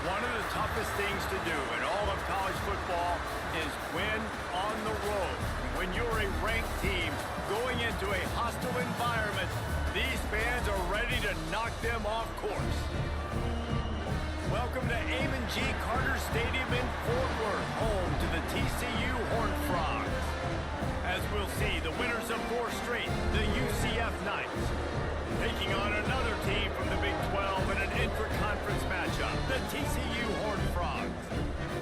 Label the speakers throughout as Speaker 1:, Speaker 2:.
Speaker 1: One of the toughest things to do in all of college football is win on the road. When you're a ranked team going into a hostile environment, these fans are ready to knock them off course. Welcome to Amon G. Carter Stadium in Fort Worth, home to the TCU Horned Frogs. As we'll see, the winners of 4 straight, the UCF Knights, taking on another team from the Big 12 in an intra-conference matchup, the TCU Horned Frogs.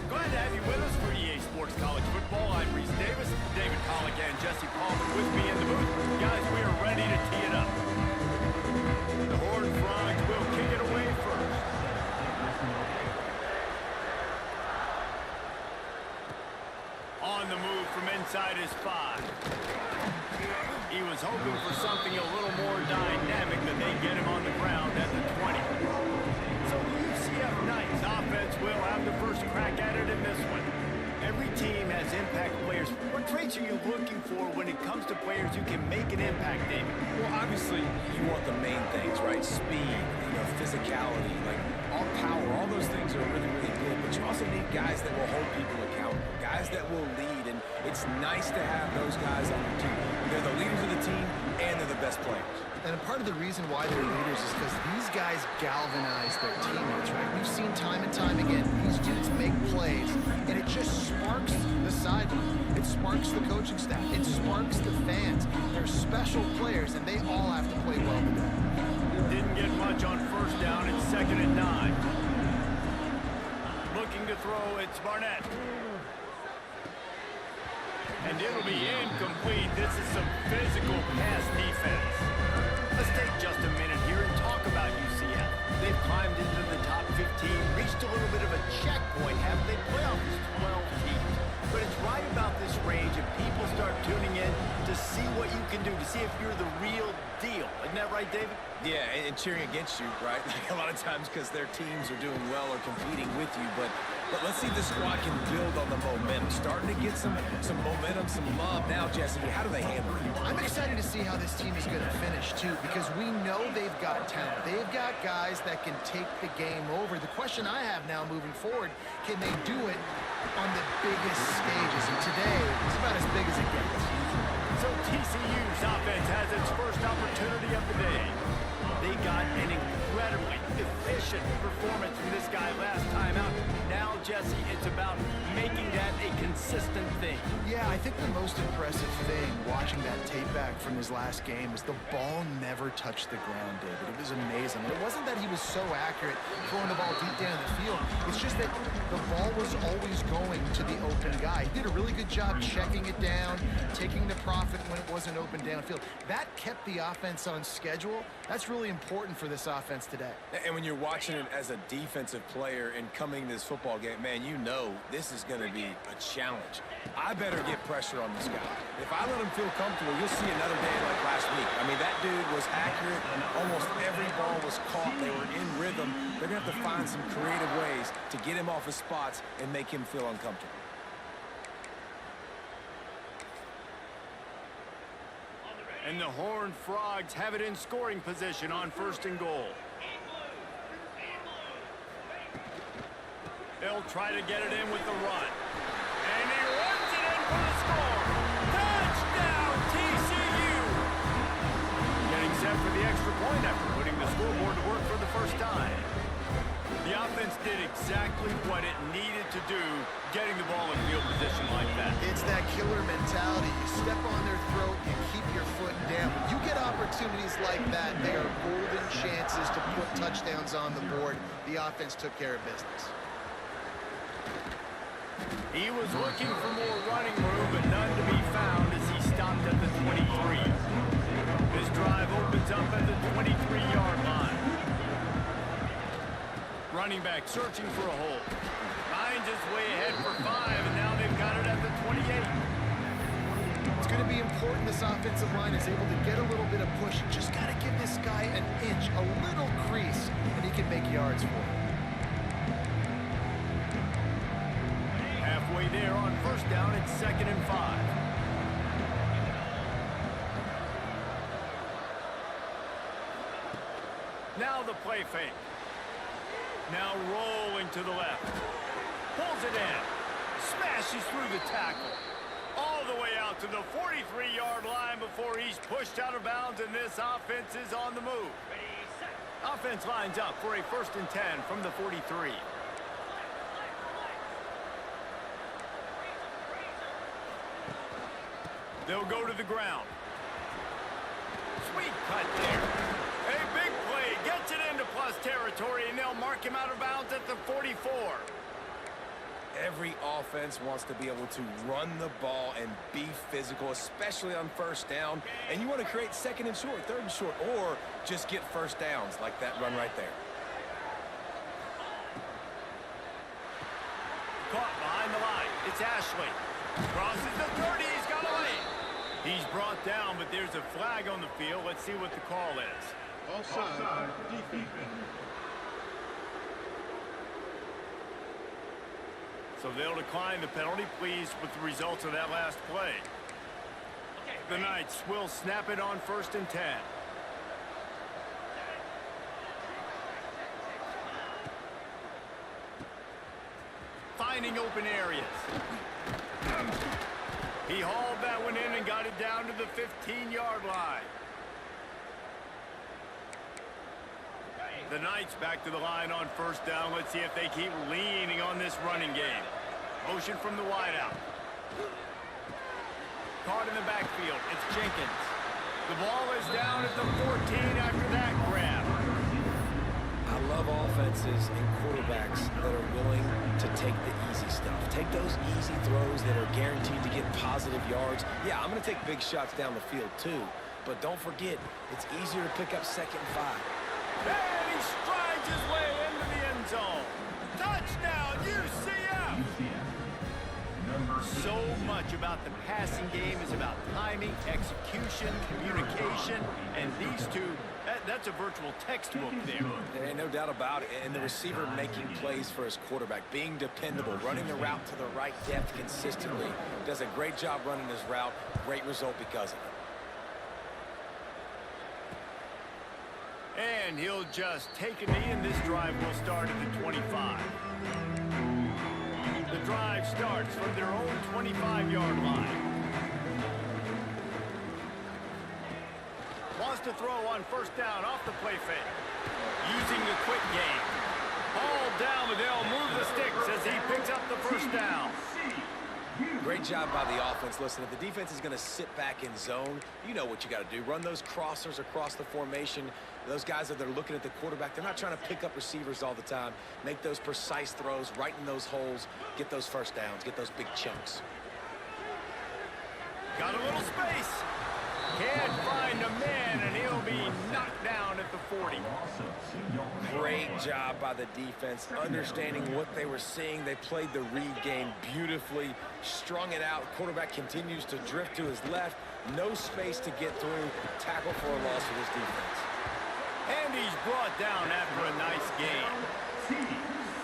Speaker 1: Glad to have you with us for EA Sports College Football. I'm Reese Davis, David Collick and Jesse Palmer with me in the booth. Guys, we are ready to tee it up. The Horned Frogs will kick it away first. On the move from inside his 5. He was hoping for something a little more dynamic than they get him on the ground at the 20. So the UCF Knights offense will have the first crack at it in this one. Every team has impact players. What traits are you looking for when it comes to players who can make an impact, David?
Speaker 2: Well, obviously, you want the main things, right? Speed, physicality, like all power, all those things are really, really good. But you also need guys that will hold people accountable, guys that will lead, and it's nice to have those guys on your team. They're the leaders of the team, and they're the best players.
Speaker 3: And a part of the reason why they're leaders is because these guys galvanize their teammates, right? We've seen time and time again, these dudes make plays, and it just sparks the sideline. It sparks the coaching staff. It sparks the fans. They're special players, and they all have to play well today.
Speaker 1: Didn't get much on first down. It's 2nd and 9. Looking to throw, it's Barnett. And it'll be incomplete. This is some physical pass defense. Let's take just a minute here and talk about UCF. They've climbed into the top 15, reached a little bit of a checkpoint, haven't they? Playoffs is 12 teams. But it's right about this range and people start tuning in to see what you can do, to see if you're the real deal. Isn't that right, David?
Speaker 2: Yeah, and cheering against you, right? Like a lot of times because their teams are doing well or competing with you. But let's see if the squad can build on the momentum. Starting to get some momentum, some love. Now, Jesse, how do they handle it?
Speaker 3: I'm excited to see how this team is going to finish, too, because we know they've got talent. They've got guys that can take the game over. The question I have now moving forward, can they do it on the biggest stages? And today, it's about as big as it gets.
Speaker 1: So TCU's offense has its first opportunity of the day. They got an incredibly efficient performance from this guy last time out. Now, Jesse, it's about making that a consistent thing.
Speaker 3: Yeah, I think the most impressive thing watching that tape back from his last game is the ball never touched the ground, David. It was amazing. It wasn't that he was so accurate throwing the ball deep down the field. It's just that the ball was always going to the open guy. He did a really good job checking it down, taking the profit when it wasn't open downfield. That kept the offense on schedule. That's really important for this offense today.
Speaker 2: And when you're watching it as a defensive player and coming to this football game, man, you know this is going to be a challenge. I better get pressure on this guy. If I let him feel comfortable, you'll see another day like last week. I mean, that dude was accurate. Almost every ball was caught. They were in rhythm. They're going to have to find some creative ways to get him off his spots and make him feel uncomfortable.
Speaker 1: And the Horned Frogs have it in scoring position on 1st and goal. They'll try to get it in with the run. And he runs it in for the score. Touchdown, TCU! Getting set for the extra point after putting the scoreboard to work for the first time. The offense did exactly what it needed to do, getting the ball in field position like that.
Speaker 3: It's that killer mentality. You step on their throat, you keep your foot down. When you get opportunities like that, they are golden chances to put touchdowns on the board. The offense took care of business.
Speaker 1: He was looking for more running room, but none to be found as he stopped at the 23. His drive opens up at the 23-yard line. Running back searching for a hole. Finds his way ahead for 5, and now they've got it at the 28.
Speaker 3: It's going to be important this offensive line is able to get a little bit of push. You just got to give this guy an inch, a little crease, and he can make yards for it.
Speaker 1: Halfway there on 1st down, it's 2nd and 5. Now the play fake. Now rolling to the left. Pulls it in. Smashes through the tackle. All the way out to the 43-yard line before he's pushed out of bounds, and this offense is on the move. Offense lines up for a 1st and 10 from the 43. They'll go to the ground. Sweet cut there. A big play. Gets it into plus territory, and they'll mark him out of bounds at the 44.
Speaker 2: Every offense wants to be able to run the ball and be physical, especially on 1st down. And you want to create 2nd and short, 3rd and short, or just get 1st downs like that run right there.
Speaker 1: Caught behind the line. It's Ashley. Crosses the 30. He's got away. He's brought down, but there's a flag on the field. Let's see what the call is.
Speaker 4: Offside, defense.
Speaker 1: So they'll decline the penalty, pleased with the results of that last play. The Knights will snap it on 1st and 10. Finding open areas. He hauled that one in and got it down to the 15-yard line. The Knights back to the line on 1st down. Let's see if they keep leaning on this running game. Motion from the wideout. Caught in the backfield. It's Jenkins. The ball is down at the 14 after that grab.
Speaker 2: I love offenses and quarterbacks that are willing to take the easy stuff. Take those easy throws that are guaranteed to get positive yards. Yeah, I'm going to take big shots down the field too. But don't forget, it's easier to pick up 2nd and 5.
Speaker 1: And he strides his way into the end zone. Touchdown, UCF! So much about the passing game is about timing, execution, communication, and these two, that's a virtual textbook there.
Speaker 2: There ain't no doubt about it. And the receiver making plays for his quarterback, being dependable, running the route to the right depth consistently. Does a great job running his route. Great result because of it.
Speaker 1: And he'll just take a knee, and this drive will start at the 25. The drive starts from their own 25-yard line. Wants to throw on 1st down off the play fake. Using the quick game. Hauled down, but they'll move the sticks as he picks up the 1st down.
Speaker 2: Great job by the offense. Listen, if the defense is going to sit back in zone, you know what you got to do. Run those crossers across the formation. Those guys that are looking at the quarterback, they're not trying to pick up receivers all the time. Make those precise throws, right in those holes, get those 1st downs, get those big chunks.
Speaker 1: Got a little space. Can't find a man, and he'll be knocked down at the 40.
Speaker 2: Great job by the defense, understanding what they were seeing. They played the read game beautifully, strung it out. Quarterback continues to drift to his left. No space to get through. Tackle for a loss for this defense.
Speaker 1: And he's brought down after a nice game.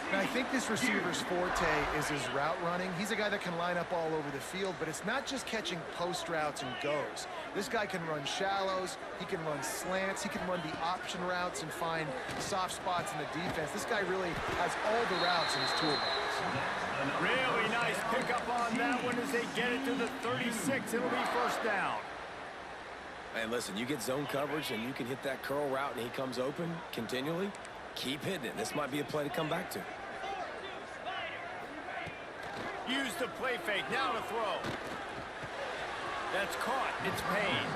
Speaker 3: And I think this receiver's forte is his route running. He's a guy that can line up all over the field, but it's not just catching post routes and goes. This guy can run shallows, he can run slants, he can run the option routes and find soft spots in the defense. This guy really has all the routes in his toolbox.
Speaker 1: Really nice pickup on that one as they get it to the 36. It'll be 1st down.
Speaker 2: And listen, you get zone coverage and you can hit that curl route and he comes open continually. Keep hitting it. This might be a play to come back to.
Speaker 1: Use the play fake. Now to throw. That's caught. It's Payne.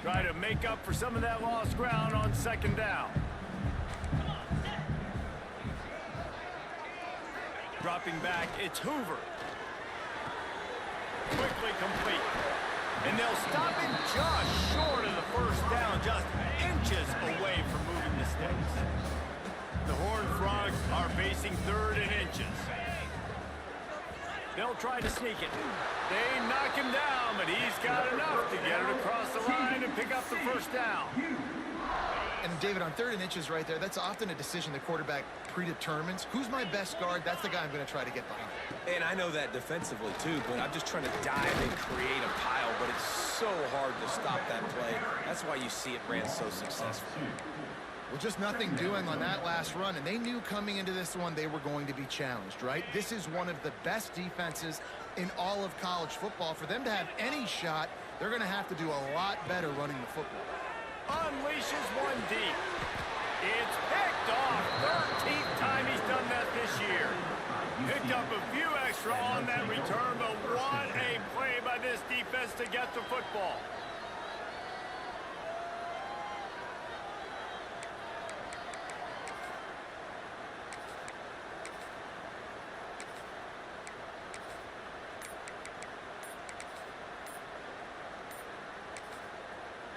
Speaker 1: Try to make up for some of that lost ground on 2nd down. Dropping back, it's Hoover. Quickly complete. And they'll stop him just short of the 1st down, just inches away from moving the sticks. The Horned Frogs are facing 3rd and inches. They'll try to sneak it. They knock him down, but he's got enough to get it across the line and pick up the 1st down.
Speaker 3: And David, on 3rd and inches right there, that's often a decision the quarterback predetermines. Who's my best guard? That's the guy I'm going to try to get behind.
Speaker 2: And I know that defensively too, but I'm just trying to dive and create a pile, but it's so hard to stop that play. That's why you see it ran so successful.
Speaker 3: Well, just nothing doing on that last run, and they knew coming into this one they were going to be challenged, right? This is one of the best defenses in all of college football. For them to have any shot, they're going to have to do a lot better running the football.
Speaker 1: Unleashes one deep. It's picked off. 13th time he's done that this year. Picked up a few extra on that return, but what a play by this defense to get the football.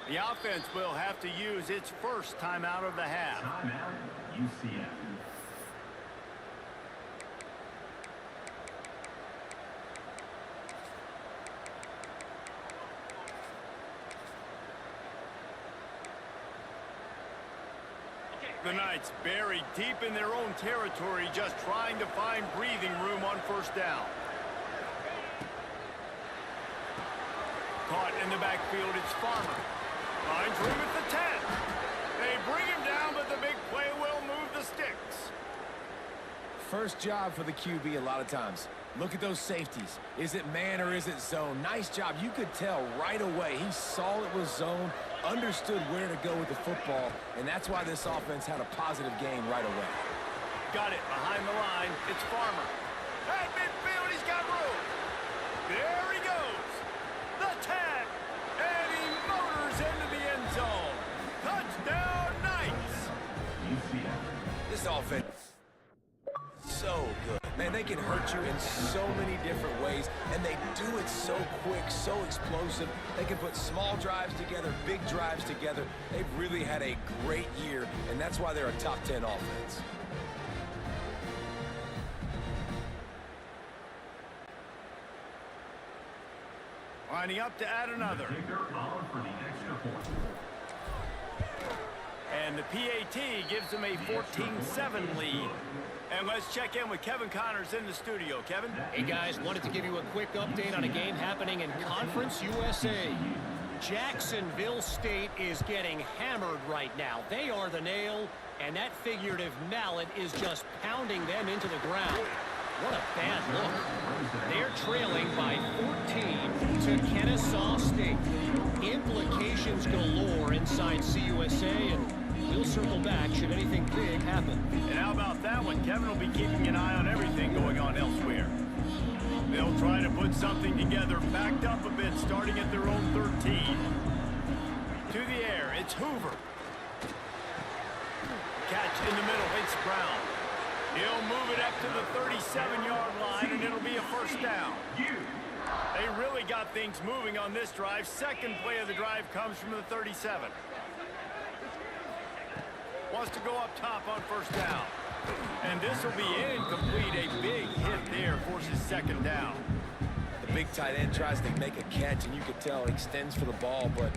Speaker 1: The offense will have to use its first timeout of the half.
Speaker 5: Timeout, UCF.
Speaker 1: The Knights buried deep in their own territory, just trying to find breathing room on first down. Caught in the backfield, it's Farmer. Finds room at the 10. They bring him down, but the big play will move the sticks.
Speaker 2: First job for the QB a lot of times. Look at those safeties. Is it man or is it zone? Nice job. You could tell right away. He saw it was zone, understood where to go with the football, and that's why this offense had a positive gain right away.
Speaker 1: Got it behind the line. It's Farmer. At midfield, he's got room. There he goes. The 10. And he motors into the end zone. Touchdown, Knights.
Speaker 2: This offense, so good. Man, they can hurt you in so many different ways, and they do it so quick, so explosive. They can put small drives together, big drives together. They've really had a great year, and that's why they're a top 10 offense.
Speaker 1: Lining up to add another. And the PAT gives them a 14-7 lead. And let's check in with Kevin Connors in the studio. Kevin?
Speaker 6: Hey, guys, wanted to give you a quick update on a game happening in Conference USA. Jacksonville State is getting hammered right now. They are the nail, and that figurative mallet is just pounding them into the ground. What a bad look. They're trailing by 14 to Kennesaw State. Implications galore inside CUSA, and we'll circle back should anything big happen.
Speaker 1: And how about that one? Kevin will be keeping an eye on everything going on elsewhere. They'll try to put something together, backed up a bit, starting at their own 13. To the air, it's Hoover. Catch in the middle, it's Brown. He'll move it up to the 37-yard line, and it'll be a first down. They really got things moving on this drive. Second play of the drive comes from the 37. Wants to go up top on first down. And this will be incomplete. A big hit there forces second down.
Speaker 2: The big tight end tries to make a catch, and you can tell extends for the ball, but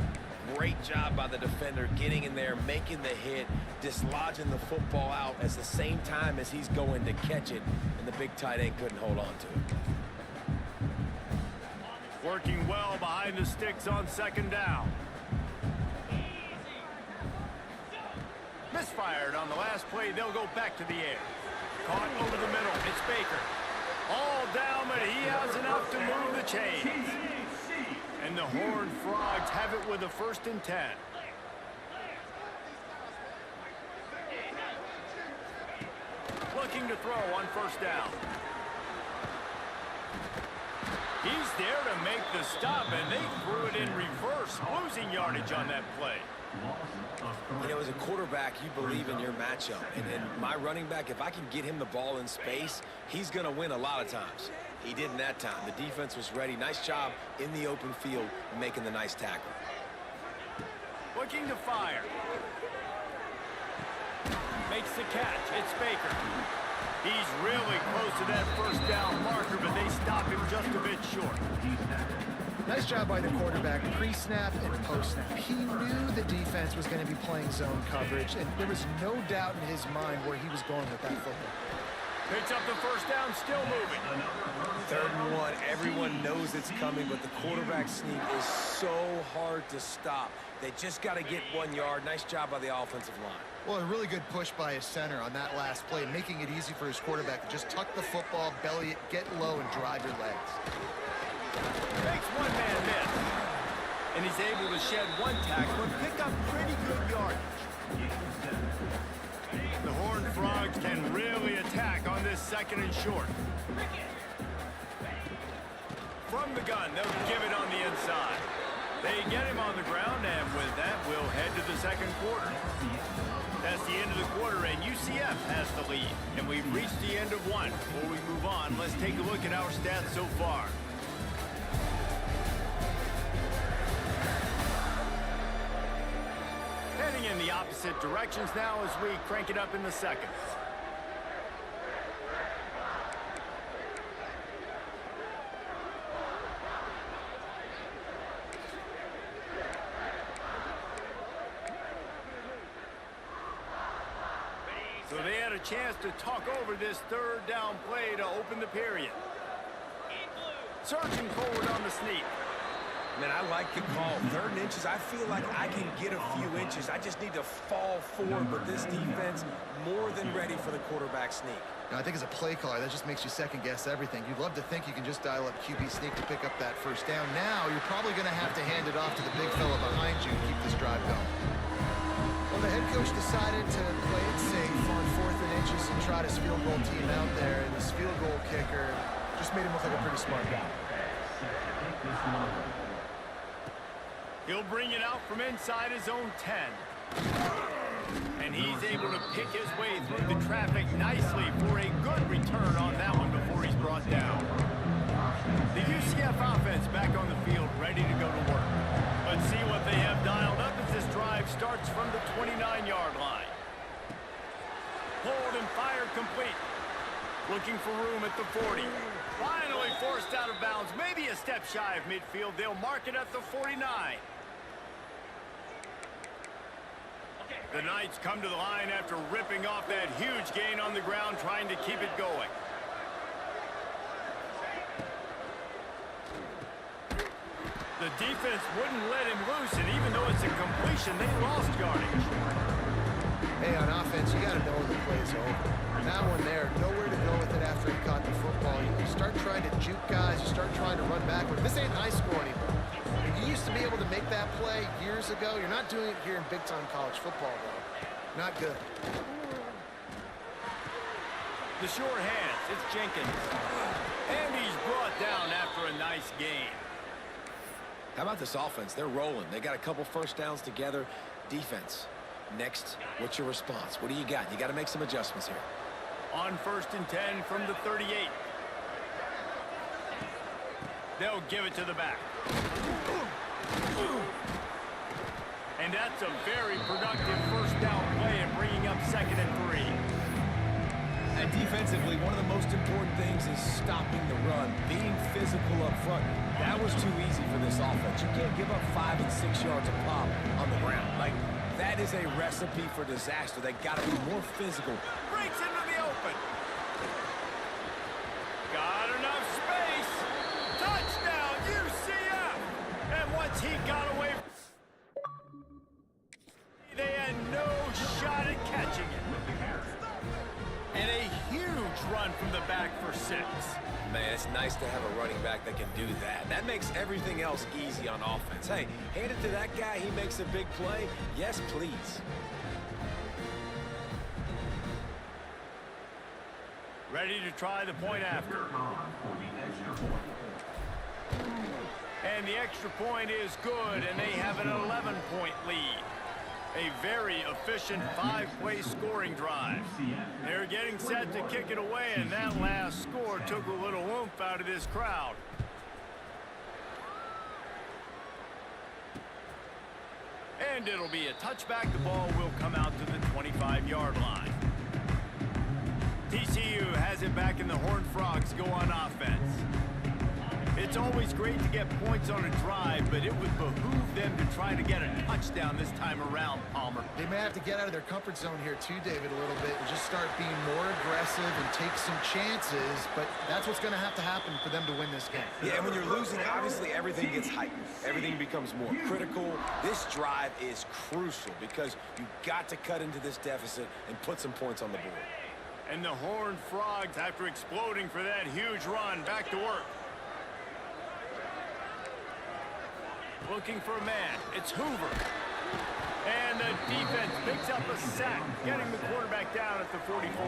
Speaker 2: great job by the defender getting in there, making the hit, dislodging the football out at the same time as he's going to catch it, and the big tight end couldn't hold on to it.
Speaker 1: Working well behind the sticks on second down. Misfired on the last play. They'll go back to the air. Caught over the middle. It's Baker. All down, but he has enough to move the chains. And the Horned Frogs have it with a 1st and 10. Looking to throw on first down. He's there to make the stop, and they threw it in reverse, losing yardage on that play.
Speaker 2: You know, as a quarterback, you believe in your matchup. And then my running back, if I can get him the ball in space, he's going to win a lot of times. He didn't that time. The defense was ready. Nice job in the open field making the nice tackle.
Speaker 1: Looking to fire. Makes the catch. It's Baker. He's really close to that first down marker, but they stop him just a bit short.
Speaker 3: Nice job by the quarterback, pre-snap and post-snap. He knew the defense was going to be playing zone coverage, and there was no doubt in his mind where he was going with that football.
Speaker 1: Picks up the first down, still moving.
Speaker 2: 3rd and 1, everyone knows it's coming, but the quarterback sneak is so hard to stop. They just got to get 1 yard. Nice job by the offensive line.
Speaker 3: Well, a really good push by his center on that last play, making it easy for his quarterback to just tuck the football, belly it, get low, and drive your legs.
Speaker 1: Makes one man miss. And he's able to shed 1 tackle and pick up pretty good yardage. The Horned Frogs can really attack on this 2nd and short. From the gun, they'll give it on the inside. They get him on the ground, and with that, we'll head to the 2nd quarter. That's the end of the quarter, and UCF has the lead. And we've reached the end of 1. Before we move on, let's take a look at our stats so far. Heading in the opposite directions now as we crank it up in the 2nd. So they had a chance to talk over this 3rd down play to open the period. Surging forward on the sneak.
Speaker 2: Man, I like the call. 3rd and inches, I feel like I can get a few inches. I just need to fall forward, but this defense more than ready for the quarterback sneak.
Speaker 3: Now, I think as a play caller, that just makes you second-guess everything. You'd love to think you can just dial up QB sneak to pick up that 1st down. Now, you're probably going to have to hand it off to the big fella behind you to keep this drive going. Well, the head coach decided to play it safe on 4th and inches and trot his field goal team out there, and this field goal kicker just made him look like a pretty smart guy.
Speaker 1: He'll bring it out from inside his own 10. And he's able to pick his way through the traffic nicely for a good return on that one before he's brought down. The UCF offense back on the field, ready to go to work. Let's see what they have dialed up as this drive starts from the 29-yard line. Hold and fire complete. Looking for room at the 40. Finally forced out of bounds, maybe a step shy of midfield. They'll mark it at the 49. The Knights come to the line after ripping off that huge gain on the ground, trying to keep it going. The defense wouldn't let him loose, and even though it's a completion, they lost yardage.
Speaker 3: Hey, on offense, you got to know when the play's over. That one there, nowhere to go with it after he caught the football. You start trying to juke guys, you start trying to run backward. This ain't high school anymore. You used to be able to make that play years ago. You're not doing it here in big-time college football, though. Not good.
Speaker 1: The sure hands, it's Jenkins. And he's brought down after a nice gain.
Speaker 2: How about this offense? They're rolling. They got a couple 1st downs together. Defense. Next, what's your response? What do you got? You got to make some adjustments here.
Speaker 1: On 1st and 10 from the 38. They'll give it to the back. And that's a very productive 1st down play and bringing up 2nd and 3.
Speaker 2: And defensively, one of the most important things is stopping the run, being physical up front. That was too easy for this offense. You can't give up 5 and 6 yards a pop on the ground. Like, that is a recipe for disaster. They got to be more physical.
Speaker 1: Breaks into the open. Got enough space. Touchdown, UCF. And once he got away, they had no shot at catching it. And a huge run from the back for 6.
Speaker 2: Man, it's nice to have a running back that can do that. That makes everything else easy on offense. Hey, hand it to that guy, he makes a big play. Yes, please.
Speaker 1: Ready to try the point after. And the extra point is good, and they have an 11-point lead. A very efficient 5-play scoring drive. They're getting set to kick it away, and that last score took a little oomph out of this crowd. And it'll be a touchback. The ball will come out to the 25-yard line. TCU has it back, and the Horned Frogs go on offense. It's It's always great to get points on a drive, but it would behoove them to try to get a touchdown this time around, Palmer.
Speaker 3: They may have to get out of their comfort zone here too, David, a little bit and just start being more aggressive and take some chances, but that's what's going to happen for them to win this game.
Speaker 2: Yeah, and when you're losing, obviously everything gets heightened. Everything becomes more critical. This drive is crucial because you got to cut into this deficit and put some points on the board.
Speaker 1: And the Horned Frogs, after exploding for that huge run, back to work. Looking for a man. It's Hoover. And the defense picks up a sack, getting the quarterback down at the 44.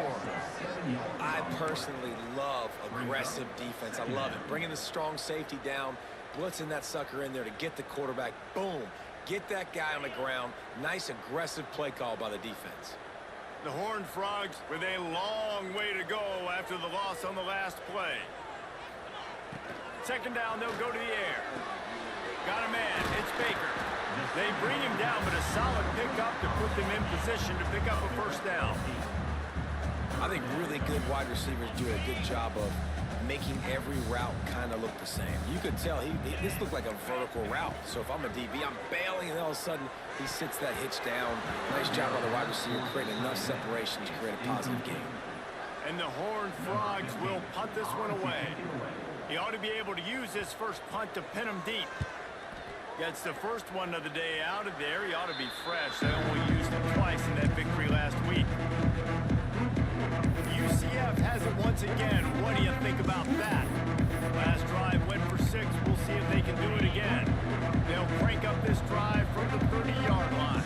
Speaker 2: I personally love aggressive defense. I love it. Bringing the strong safety down, blitzing that sucker in there to get the quarterback. Boom. Get that guy on the ground. Nice aggressive play call by the defense.
Speaker 1: The Horned Frogs with a long way to go after the loss on the last play. Second down, they'll go to the air. Got a man. It's Baker. They bring him down, but a solid pickup to put them in position to pick up a first down.
Speaker 2: I think really good wide receivers do a good job of making every route kind of look the same. You could tell this looked like a vertical route. So if I'm a DB, I'm bailing, and all of a sudden he sits that hitch down. Nice job by the wide receiver, creating enough separation to create a positive game.
Speaker 1: And the Horned Frogs will punt this one away. He ought to be able to use his first punt to pin him deep. Gets the first one of the day out of there. He ought to be fresh. They only used him twice in that victory last week. UCF has it once again. What do you think about that? Last drive went for 6. We'll see if they can do it again. They'll crank up this drive from the 30-yard line.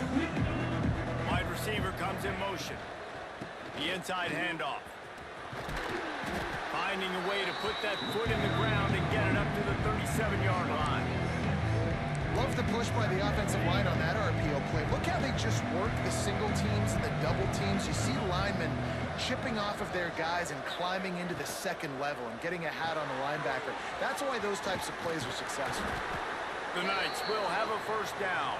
Speaker 1: Wide receiver comes in motion. The inside handoff. Finding a way to put that foot in the ground and get it up to the 37-yard line.
Speaker 3: Love the push by the offensive line on that RPO play. Look how they just work the single teams and the double teams. You see linemen chipping off of their guys and climbing into the second level and getting a hat on the linebacker. That's why those types of plays are successful.
Speaker 1: The Knights will have a first down.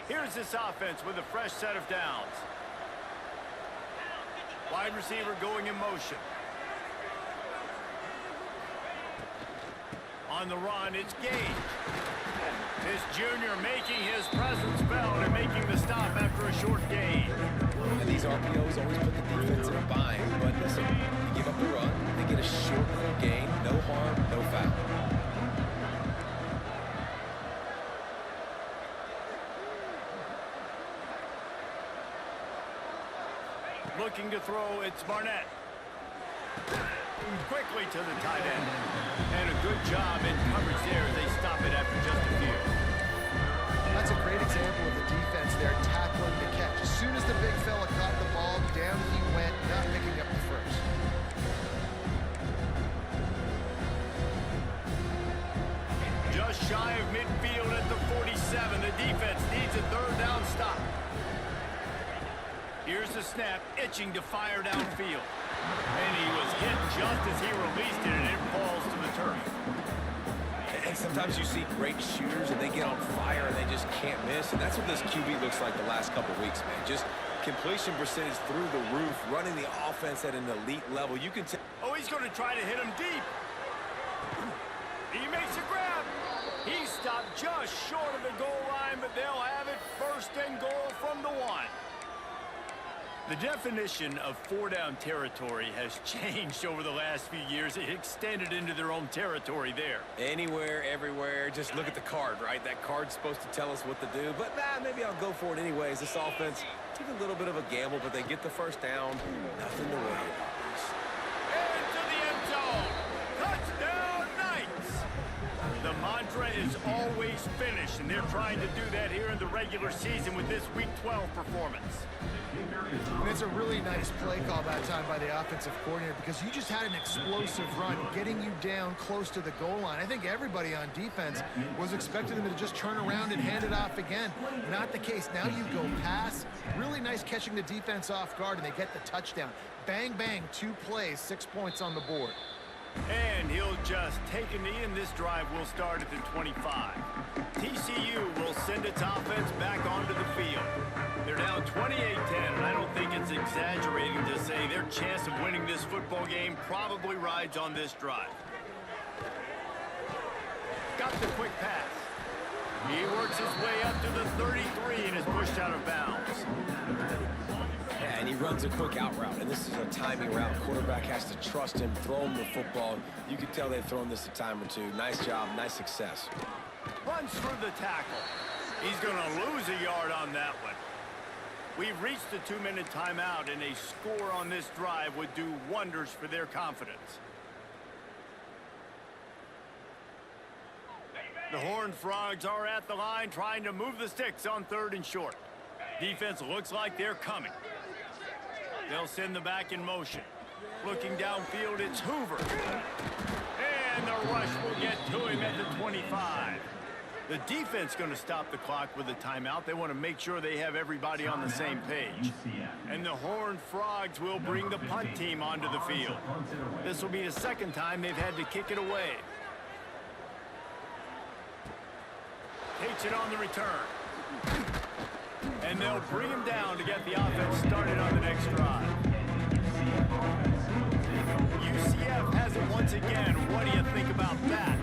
Speaker 1: Here's this offense with a fresh set of downs. Wide receiver going in motion. On the run, it's Gage. This junior making his presence felt and making the stop after a short gain.
Speaker 2: And these RPOs always put the defense in a bind. But listen, you give up the run, they get a short little gain, no harm, no foul.
Speaker 1: Looking to throw, it's Barnett. Quickly to the tight end. And a good job in coverage there as they stop it after just a few.
Speaker 3: That's a great example of the defense there, tackling the catch. As soon as the big fella caught the ball, down he went, not picking up the first.
Speaker 1: Just shy of midfield at the 47. The defense needs a third down stop. Here's the snap, itching to fire downfield. And he was hit just as he released it, and it falls to the turf.
Speaker 2: And sometimes you see great shooters, and they get on fire, and they just can't miss. And that's what this QB looks like the last couple weeks, man. Just completion percentage through the roof, running the offense at an elite level. You can tell.
Speaker 1: Oh, he's going to try to hit him deep. He makes a grab. He stopped just short of the goal line, but they'll have it first and goal from the 1. The definition of four-down territory has changed over the last few years. It extended into their own territory there.
Speaker 2: Anywhere, everywhere, just look at the card, right? That card's supposed to tell us what to do, but maybe I'll go for it anyways. This offense took a little bit of a gamble, but they get the first down. Nothing to worry about.
Speaker 1: Into the end zone. Touchdown, Knights! The mantra is always finish, and they're trying to do that here in the regular season with this Week 12 performance.
Speaker 3: And it's a really nice play call that time by the offensive coordinator because you just had an explosive run getting you down close to the goal line. I think everybody on defense was expecting them to just turn around and hand it off again. Not the case. Now you go pass. Really nice catching the defense off guard, and they get the touchdown. Bang, bang, 2 plays, 6 points on the board.
Speaker 1: And he'll just take a knee, and this drive will start at the 25. TCU will send its offense back onto the field. They're down 28-10, and I don't think it's exaggerating to say their chance of winning this football game probably rides on this drive. Got the quick pass. He works his way up to the 33 and is pushed out of bounds.
Speaker 2: Yeah, and he runs a quick out route, and this is a timing route. Quarterback has to trust him, throw him the football. You can tell they've thrown this a time or two. Nice job, nice success.
Speaker 1: Runs through the tackle. He's going to lose a yard on that one. We've reached the 2-minute timeout, and a score on this drive would do wonders for their confidence. The Horned Frogs are at the line trying to move the sticks on 3rd and short. Defense looks like they're coming. They'll send the back in motion. Looking downfield, it's Hoover. And the rush will get to him at the 25. The defense going to stop the clock with a timeout. They want to make sure they have everybody on the same page. And the Horned Frogs will bring the punt team onto the field. This will be the second time they've had to kick it away. Takes it on the return. And they'll bring him down to get the offense started on the next drive. UCF has it once again. What do you think about that?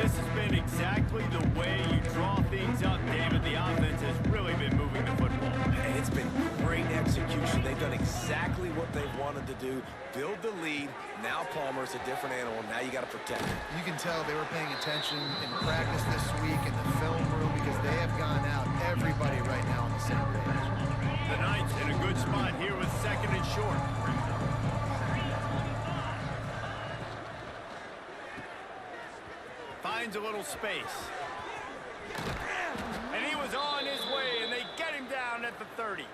Speaker 1: This has been exactly the way you draw things up, David. The offense has really been moving the football.
Speaker 2: And it's been great execution. They've done exactly what they've wanted to do. Build the lead. Now Palmer's a different animal. Now you got to protect him.
Speaker 3: You can tell they were paying attention in practice this week in the film room because they have gone out, everybody right now on the same page.
Speaker 1: The Knights in a good spot here with 2nd and short. Finds a little space. And he was on his way, and they get him down at the 30.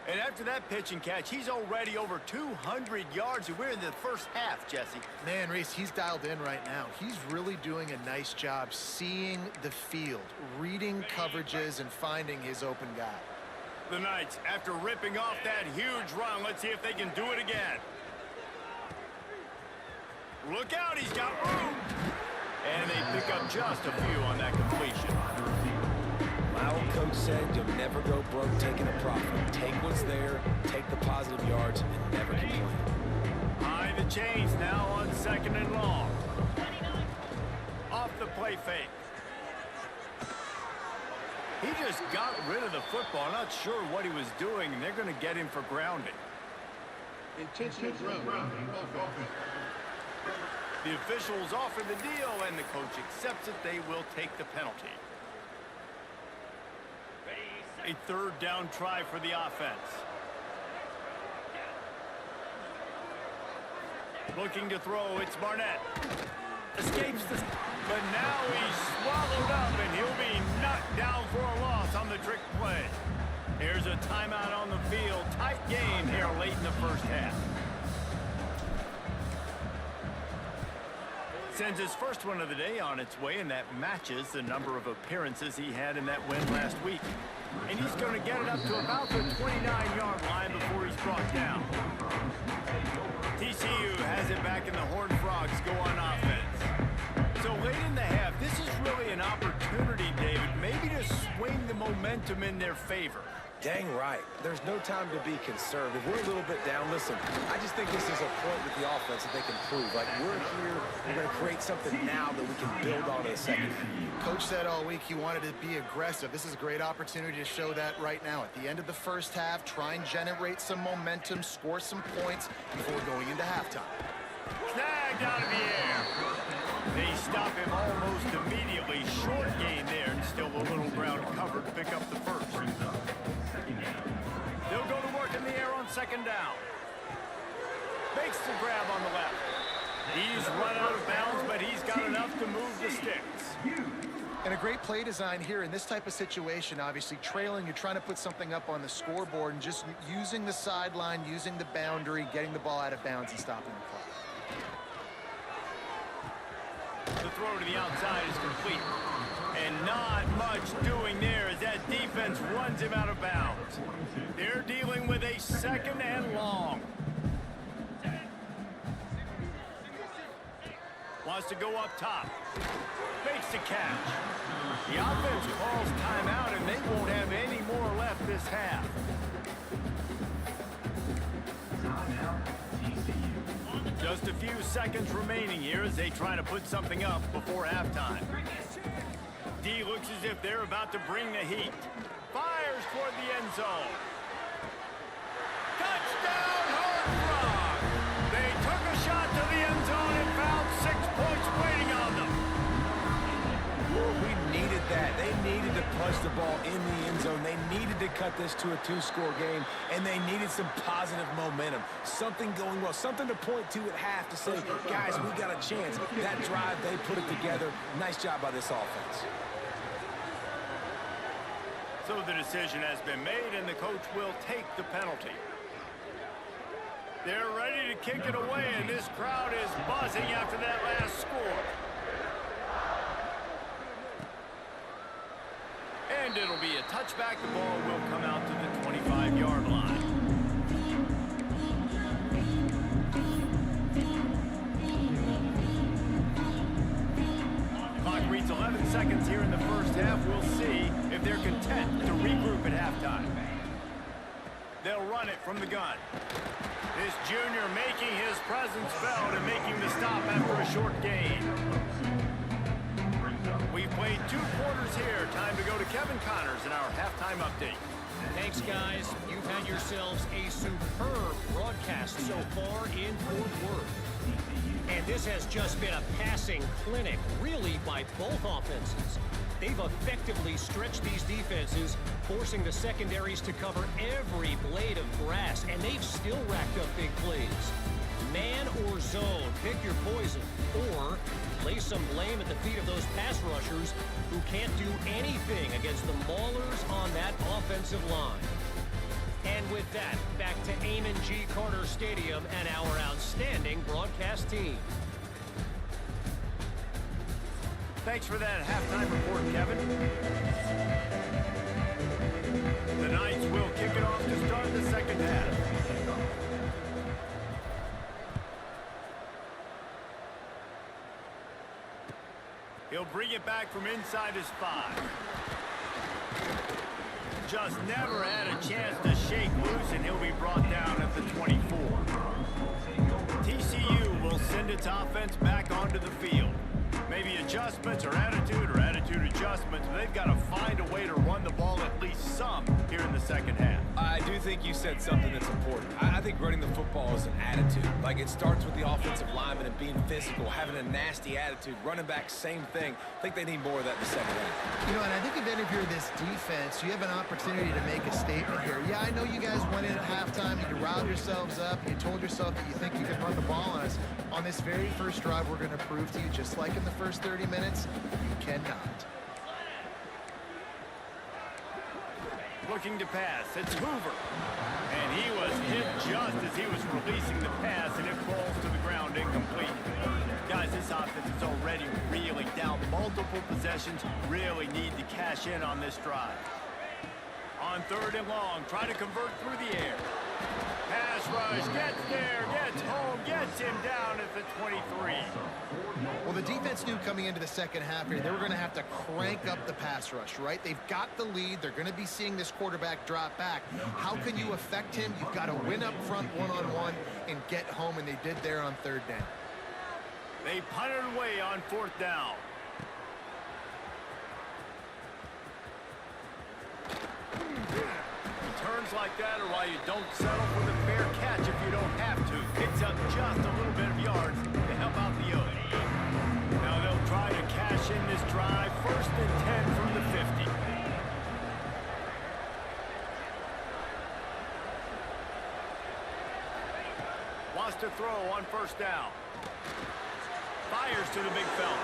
Speaker 1: And after that pitch and catch, he's already over 200 yards. We're in the first half, Jesse.
Speaker 3: Man, Reese, he's dialed in right now. He's really doing a nice job seeing the field, reading coverages, and finding his open guy.
Speaker 1: The Knights, after ripping off that huge run, let's see if they can do it again. Look out, he's got room. And they pick up just a few on that completion.
Speaker 2: My old coach said you'll never go broke taking a profit. Take what's there, take the positive yards, and never complain.
Speaker 1: High the chains now on 2nd and long. Off the play fake. He just got rid of the football. Not sure what he was doing, and they're going to get him for grounding.
Speaker 4: Intentional grounding.
Speaker 1: The officials offer the deal, and the coach accepts it. They will take the penalty. A 3rd down try for the offense. Looking to throw, it's Barnett. Escapes the... But now he's swallowed up, and he'll be knocked down for a loss on the trick play. Here's a timeout on the field. Tight game here late in the first half. Sends his first one of the day on its way, and that matches the number of appearances he had in that win last week. And he's going to get it up to about the 29-yard line before he's brought down. TCU has it back, and the Horned Frogs go on offense. So late in the half, this is really an opportunity, David, maybe to swing the momentum in their favor.
Speaker 2: Dang right. There's no time to be conservative. We're a little bit down. Listen, I just think this is a point with the offense that they can prove. Like, we're here, we're going to create something now that we can build on in a second.
Speaker 3: Coach said all week he wanted to be aggressive. This is a great opportunity to show that right now. At the end of the first half, try and generate some momentum, score some points before going into halftime.
Speaker 1: Snagged out of the air. They stop him almost immediately. Short gain there, and still a little ground cover to pick up the first. They'll go to work in the air on 2nd down. Makes the grab on the left. He's run out of bounds, but he's got enough to move the sticks.
Speaker 3: And a great play design here in this type of situation. Obviously trailing, you're trying to put something up on the scoreboard, and just using the sideline, using the boundary, getting the ball out of bounds and stopping the clock.
Speaker 1: The throw to the outside is complete. And not much doing there as that defense runs him out of bounds. They're dealing with a 2nd and long. Wants to go up top. Makes the catch. The offense calls timeout, and they won't have any more left this half. Just a few seconds remaining here as they try to put something up before halftime. D looks as if they're about to bring the heat. Fires toward the end zone. Touchdown, Horned Frog! They took a shot to the end zone and found 6 points waiting on them.
Speaker 2: We needed that. They needed to punch the ball in the end zone. They needed to cut this to a 2-score game, and they needed some positive momentum. Something going well, something to point to at half to say, guys, we got a chance. That drive, they put it together. Nice job by this offense.
Speaker 1: So the decision has been made, and the coach will take the penalty. They're ready to kick it away, and this crowd is buzzing after that last score. And it'll be a touchback. The ball will come out to the 25-yard line. Clock reads 11 seconds here in the first half. We'll see if they're content to regroup at halftime. They'll run it from the gun. This junior making his presence felt and making the stop after a short gain. We've played 2 quarters here. Time to go to Kevin Connors in our halftime update.
Speaker 6: Thanks, guys. You've had yourselves a superb broadcast so far in Fort Worth. And this has just been a passing clinic, really, by both offenses. They've effectively stretched these defenses, forcing the secondaries to cover every blade of grass, and they've still racked up big plays. Man or zone, pick your poison, or lay some blame at the feet of those pass rushers who can't do anything against the maulers on that offensive line. And with that, back to Amon G. Carter Stadium and our outstanding broadcast team.
Speaker 1: Thanks for that halftime report, Kevin. The Knights will kick it off to start the second half. He'll bring it back from inside his 5. Just never had a chance to shake loose, and he'll be brought down at the 24. TCU will send its offense back onto the field. Maybe adjustments or attitude adjustments. They've got to find a way to run the ball at least some here in the second half.
Speaker 2: I do think you said something that's important. I think running the football is an attitude. Like, it starts with the offensive lineman and being physical, having a nasty attitude. Running back, same thing. I think they need more of that in the second half.
Speaker 3: You know, and I think if you're this defense, you have an opportunity to make a statement here. Yeah, I know you guys went in at halftime, you riled yourselves up, you told yourself that you think you can run the ball on us. On this very first drive, we're going to prove to you, just like in the first 30 minutes, you cannot.
Speaker 1: Looking to pass, it's Hoover. And he was hit just as he was releasing the pass, and it falls to the ground incomplete. Guys, this offense is already reeling down multiple possessions. Really need to cash in on this drive. On 3rd and long, try to convert through the air. Pass rush, gets there, gets home, gets him down at the 23.
Speaker 3: Well, the defense knew coming into the second half here, they were going to have to crank up the pass rush, right? They've got the lead. They're going to be seeing this quarterback drop back. How can you affect him? You've got to win up front one-on-one and get home, and they did there on 3rd down.
Speaker 1: They punted away on 4th down. Turns like that are why you don't settle for the fair catch if you don't have to. Picks up just a little bit of yards to help out the O's. Now they'll try to cash in this drive. 1st and 10 from the 50. Wants to throw on 1st down. Fires to the big fella.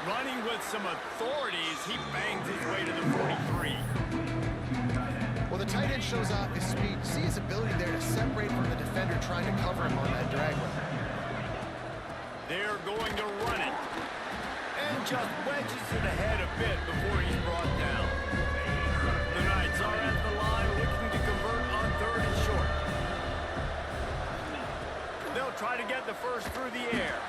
Speaker 1: Running with some authority as he bangs his way to the 43.
Speaker 3: Well, the tight end shows off his speed. See his ability there to separate from the defender trying to cover him on that drag run.
Speaker 1: They're going to run it. And just wedges it ahead a bit before he's brought down. The Knights are at the line looking to convert on 3rd and short. They'll try to get the first through the air.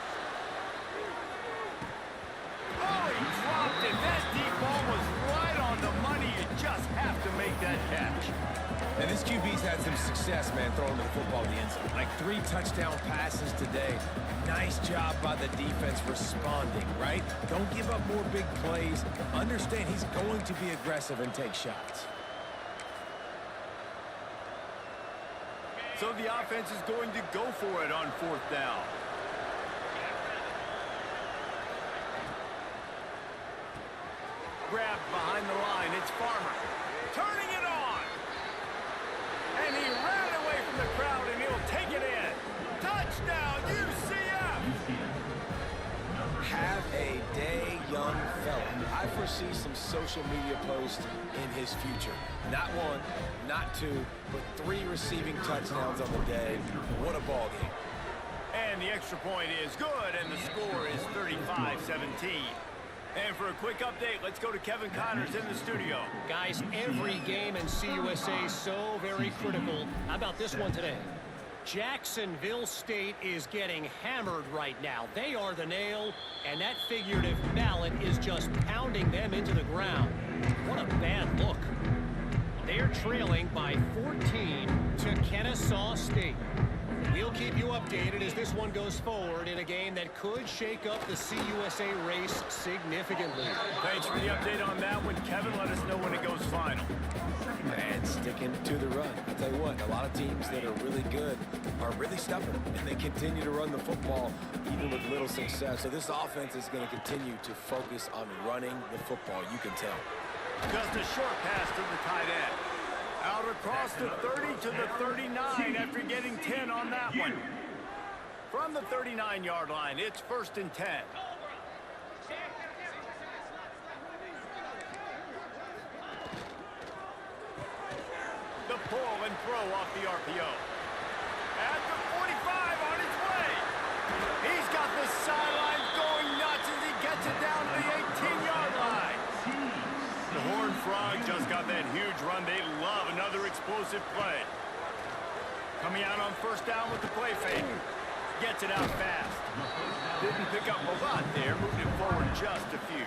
Speaker 2: man, throwing the football in the end zone. Like 3 touchdown passes today. Nice job by the defense responding, right? Don't give up more big plays. Understand he's going to be aggressive and take shots.
Speaker 1: So the offense is going to go for it on 4th down. Grabbed behind the line. It's Farmer. Turning it on. And he ran away from the crowd, and he'll take it in. Touchdown, UCF!
Speaker 2: Have a day, young fella. I foresee some social media posts in his future. Not 1, not 2, but 3 receiving touchdowns on the day. What a ball game.
Speaker 1: And the extra point is good, and the score is 35-17. And for a quick update, let's go to Kevin Connors in the studio.
Speaker 6: Guys, every game in CUSA is so very critical. How about this one today? Jacksonville State is getting hammered right now. They are the nail, and that figurative mallet is just pounding them into the ground. What a bad look. They're trailing by 14 to Kennesaw State. We'll keep you updated as this one goes forward in a game that could shake up the CUSA race significantly.
Speaker 1: Thanks for the update on that one, Kevin. Let us know when it goes final.
Speaker 2: And sticking to the run. I'll tell you what, a lot of teams that are really good are really stubborn, and they continue to run the football even with little success. So this offense is going to continue to focus on running the football, you can tell.
Speaker 1: Just a short pass to the tight end. Out across the 30 to the 39 after getting 10 on that one. From the 39-yard line, it's 1st and 10. The pull and throw off the RPO. At the 45 on his way. He's got the sidelines going nuts as he gets it down to the 18-yard line. The Horned Frog just got that huge run. They love another explosive play. Coming out on 1st down with the play fake. Gets it out fast. Didn't pick up a lot there. Moved it forward just a few.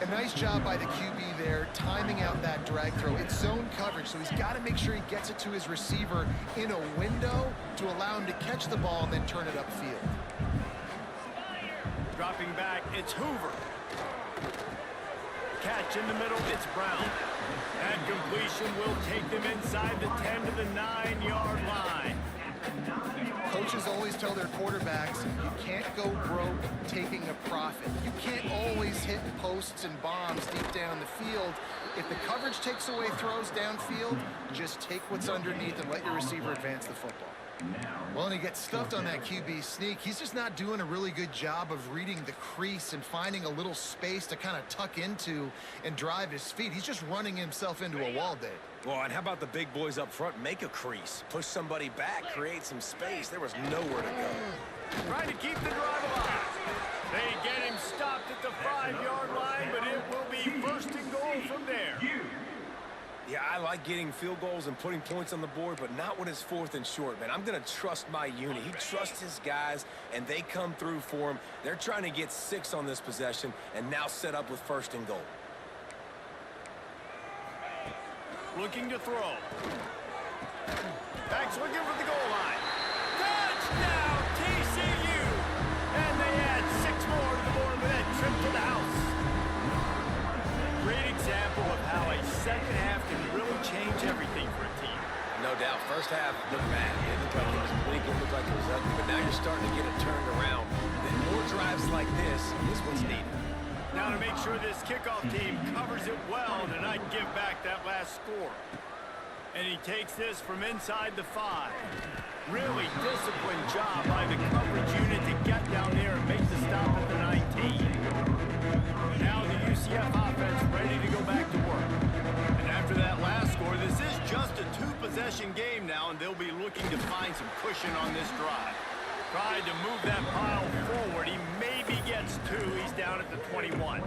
Speaker 3: A nice job by the QB there, timing out that drag throw. It's zone coverage, so he's got to make sure he gets it to his receiver in a window to allow him to catch the ball and then turn it upfield.
Speaker 1: Dropping back, it's Hoover. Catch in the middle, it's Brown. That completion will take them inside the 10 to the 9-yard line.
Speaker 3: Coaches always tell their quarterbacks, you can't go broke taking a profit. You can't always hit posts and bombs deep down the field. If the coverage takes away throws downfield, just take what's underneath and let your receiver advance the football. Well, and he gets stuffed on that QB sneak. He's just not doing a really good job of reading the crease and finding a little space to kind of tuck into and drive his feet. He's just running himself into a wall, Dave.
Speaker 2: Well, and how about the big boys up front? Make a crease. Push somebody back. Create some space. There was nowhere to go.
Speaker 1: Trying to keep the drive alive. They get him stopped at the 5-yard line, but it will be 1st and goal from there.
Speaker 2: Yeah, I like getting field goals and putting points on the board, but not when it's 4th and short, man. I'm going to trust my unit. He trusts his guys, and they come through for him. They're trying to get 6 on this possession and now set up with 1st and goal.
Speaker 1: Looking to throw. Backs looking for the goal line. Touchdown, TCU! And they add 6 more to the board with that trip to the house. Great example of how a second half can really change everything for a team.
Speaker 2: No doubt. First half looked bad. It looked like it was weak. It looked like it was ugly. But now you're starting to get it turned around. Then more drives like this is what's needed.
Speaker 1: Now to make sure this kickoff team covers it well to not give back that last score. And he takes this from inside the 5. Really disciplined job by the coverage unit to get down there and make the stop at the 19. Now the UCF offense ready to go back to work. And after that last score, this is just a 2-possession game now, and they'll be looking to find some cushion on this drive. Tried to move that pile forward. He maybe gets 2. He's down at the 21.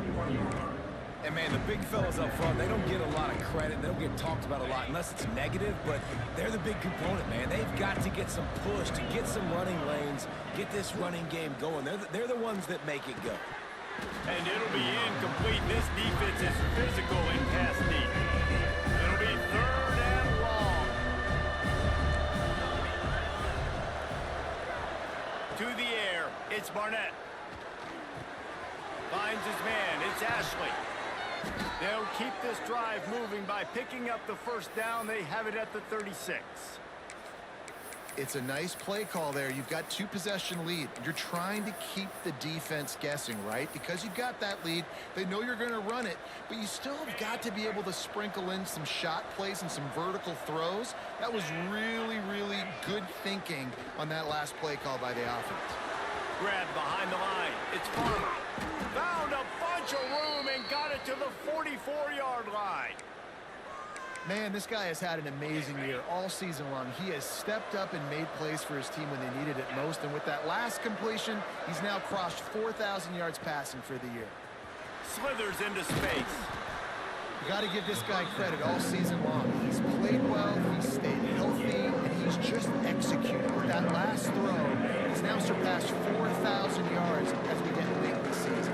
Speaker 2: And, man, the big fellas up front, they don't get a lot of credit. They don't get talked about a lot unless it's negative, but they're the big component, man. They've got to get some push, to get some running lanes, get this running game going. They're the ones that make it go.
Speaker 1: And it'll be incomplete. This defense is physical in pass deep. It'll be 3rd and long. To the air, it's Barnett. Finds his man, it's Ashley. They'll keep this drive moving by picking up the first down. They have it at the 36.
Speaker 3: It's a nice play call there. You've got 2-possession lead. You're trying to keep the defense guessing, right? Because you've got that lead. They know you're going to run it, but you still have got to be able to sprinkle in some shot plays and some vertical throws. That was really, really good thinking on that last play call by the offense.
Speaker 1: Grab behind the line. It's Farmer. Found a bunch of room and got it to the 44-yard line.
Speaker 3: Man, this guy has had an amazing year all season long. He has stepped up and made plays for his team when they needed it most. And with that last completion, he's now crossed 4,000 yards passing for the year.
Speaker 1: Slithers into space.
Speaker 3: You got to give this guy credit all season long. He's played well, he's stayed healthy, and he's just executed. With that last throw, he's now surpassed 4,000 yards as we get late in the season.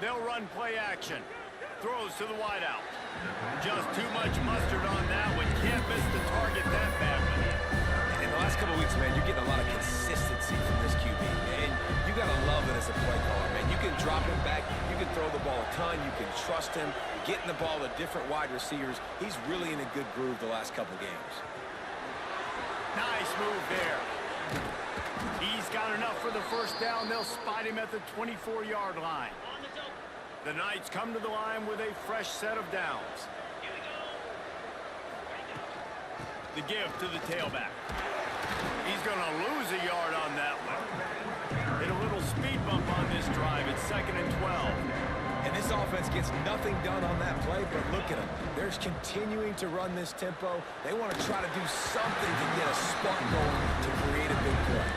Speaker 1: They'll run play action. Throws to the wideout. Just too much mustard on that one. Can't miss the target that badly.
Speaker 2: In the last couple of weeks, man, you're getting a lot of consistency from this QB. And you got to love it as a play caller, man. You can drop him back. You can throw the ball a ton. You can trust him. Getting the ball to different wide receivers. He's really in a good groove the last couple of games.
Speaker 1: Nice move there. He's got enough for the first down. They'll spot him at the 24-yard line. The Knights come to the line with a fresh set of downs. The give to the tailback. He's going to lose a yard on that one. Hit a little speed bump on this drive. It's 2nd and 12.
Speaker 2: And this offense gets nothing done on that play, but look at them. They're continuing to run this tempo. They want to try to do something to get a spark going to create a big play.